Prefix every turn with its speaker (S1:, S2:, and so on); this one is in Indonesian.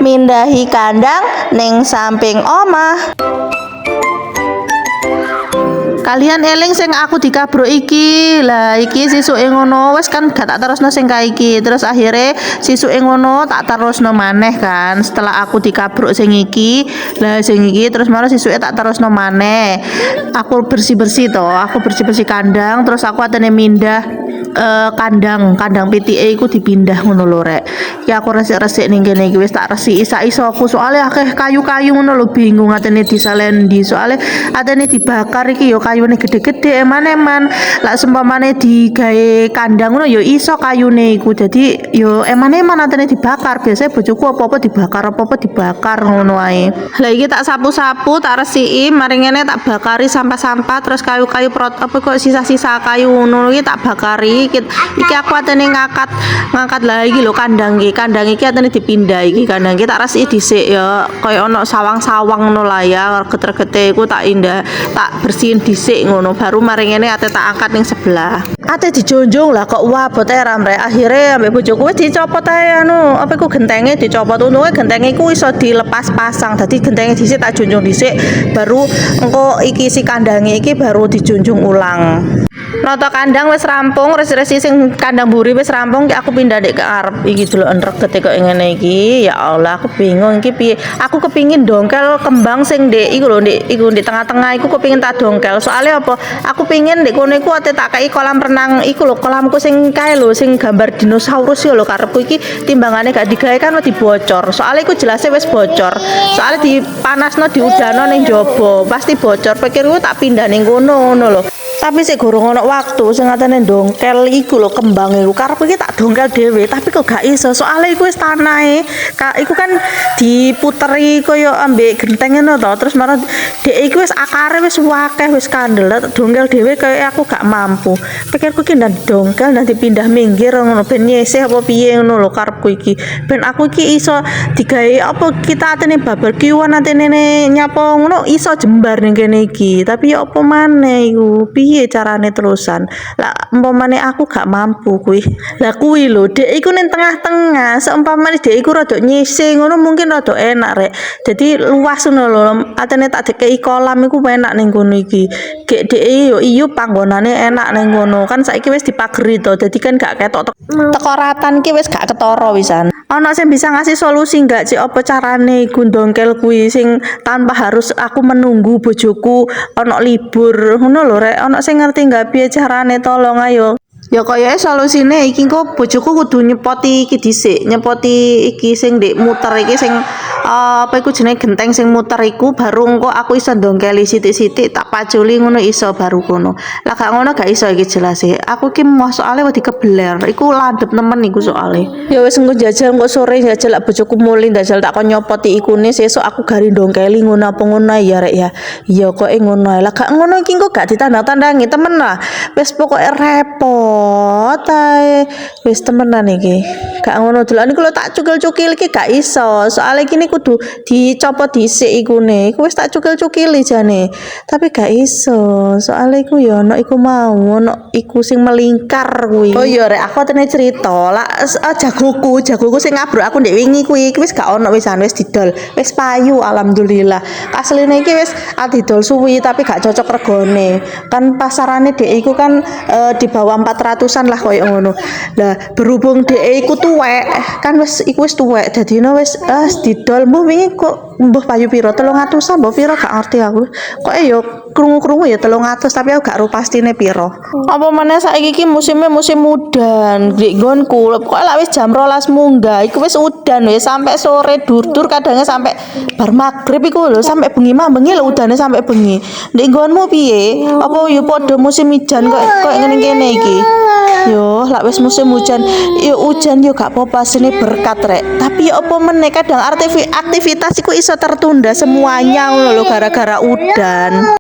S1: mindahi kandang ning samping omah. Kalian eling sing aku dikabruk iki. Lah iki sisuke ngono wis kan gak tak terusno sing kae iki. Terus akhirnya sisuke ngono tak terusno maneh kan. Setelah aku dikabruk sing iki, lah sing iki terus malah sisuke tak terusno maneh. Aku bersih-bersih to, aku bersih-bersih kandang terus aku atene mindah kandang pitike iku dipindah ngono lho rek. Iki aku resik-resik ning kene iki wis tak resiki sak isoku soalnya akeh kayu-kayu ngono lho bingung atene disalendi soalnya atene dibakar iki yo kayune gede-gede eman-eman lak sempamane digawe kandang ngono yo iso kayune iku dadi yo eman-eman atene dibakar biasanya bojoku apa-apa dibakar ngono ae. Lah iki tak sapu-sapu tak resiki mari ngene tak bakari sampah-sampah terus kayu-kayu apa kok sisa-sisa kayu ngono iki tak bakari iki aku atene ngangkat lah iki lho kandang iki atene dipindah iki kandang iki tak resiki dhisik ya kaya ono sawang-sawang ngono lah ya geter-gete iku tak bersihin dhisik ngono baru mari ngene ate tak angkat ning sebelah ate dijonjong lah kok wabot eram rek akhire ambek bojoku wis dicopot ae anu apa iku gentenge dicopot untunge gentenge iku iso dilepas pasang dadi gentenge dhisik tak jonjong dhisik baru engko iki si kandange iki baru dijunjung ulang. Noto kandang wis rampung, resi-resi sing kandang buri wis rampung, ki aku pindah dek ke arep iki delok enreget kok ngene iki. Ya Allah, aku bingung iki piye. Aku kepingin dongkel kembang sing ndek iku lho, ndek tengah-tengah iku kepingin tak dongkel. Soalnya apa? Aku pingin ndek kono iku ate tak kei kolam renang iku lho, kolamku sing kae lho, sing gambar dinosaurus ya lho karepku iki timbangane gak digawe kan dibocor. Soalnya iku jelasnya wis bocor. Soalnya dipanasno diudano ning jaba, pasti bocor. Pikirku tak pindah ning kono ngono lho. Tapi sik gorong ono waktu sing ngatene dongkel iku lho kembang iku karepku iki tak dongkel dhewe tapi kok gak iso soalnya iku wis tanahe iku kan diputeri kaya ambek genteng ngono to terus marah dek iku wis akare wis akeh wis kandel tak dongkel dhewe kaya aku gak mampu pikirku iki ndak dongkel ndak dipindah minggir ngono ben nyisih apa piye ngono lho karepku iki ben aku iki iso digawe apa kita atene barbekyuan atene nyapa ngono iso jembar ning kene iki tapi ya apa maneh iku piye carane terusan lah umpamane aku gak mampu kuwi lah kuwi lho dek iku ning tengah-tengah seumpamane dek iku rada nyisih ngono mungkin rada enak rek dadi luas ngono lho atene tak dikei kolam iku enak ning kono iki gek dek yo iyo panggonane enak ning ngono kan saiki wis dipageri to dadi kan gak ketok tekoratan ki wis gak ketara wisan ono sing bisa ngasih solusi enggak sih apa carane gundongkel kuwi sing tanpa harus aku menunggu bojoku ono libur ngono lho rek ono sing ngerti enggak piye carane tolong ayo ya kaya solusine iki kok bojoku kudu nyepoti iki dhisik nyepoti iki sing ndek muter iki sing apa iku jenenge genteng sing muter iku baru engko aku iso ndongkeli sithik-sithik tak paculi ngono iso baru kono lah gak ngono gak iso iki jelas e aku ki mau soalnya wedi kebeler iku landep nemen iku soalnya ya wis engko jajal engko sore jajal lak bojoku muli jajal tak kon nyopoti ikune sesuk aku gari ndongkeli ngono apa ngono ya rek ya iya kok ngono lah gak ngono iki engko gak ditandang-tandangi temen lah wis pokoke repot ae wis temenan iki gak ngono delok niku lho tak cukil-cukil iki gak iso soalnya kini kudu dicopot dhisik ikune iku wis tak cukil-cukili jane tapi gak iso soalnya iku ya ono iku mau ono iku sing melingkar kuwi oh iya rek aku tene cerita lah jagoku sing ngabruk aku ndek wingi kuwi wis gak ono wisan wis didol wis payu alhamdulillah asline iki wis didol suwi tapi gak cocok regone kan pasarane dek iku kan di bawah 400-an lah koyo ngono lah berhubung dek iku tuwek kan wis iku wis tuwek dadine wis didol mbuh wingi kok mbuh payu piro 300-an mbuh piro gak ngerti aku kok yo krungu-krungu ya 300 tapi aku gak ro pastine piro apa meneh saiki iki musim udan ndek nggonku kok lak wis jam 12 munggah iku wis udan wis sampai sore dur-dur kadangnya sampai bar magrib iku lho sampai bengi bengi lho udane sampai bengi ndek nggonmu piye apa yo padha musim hujan kok ngene kene iki yo lak wis musim hujan yo hujan yo gak apa-apa sini berkat rek tapi yo apa meneh kadang aktivitas iku iso tertunda semuanya ngono lho gara-gara udan.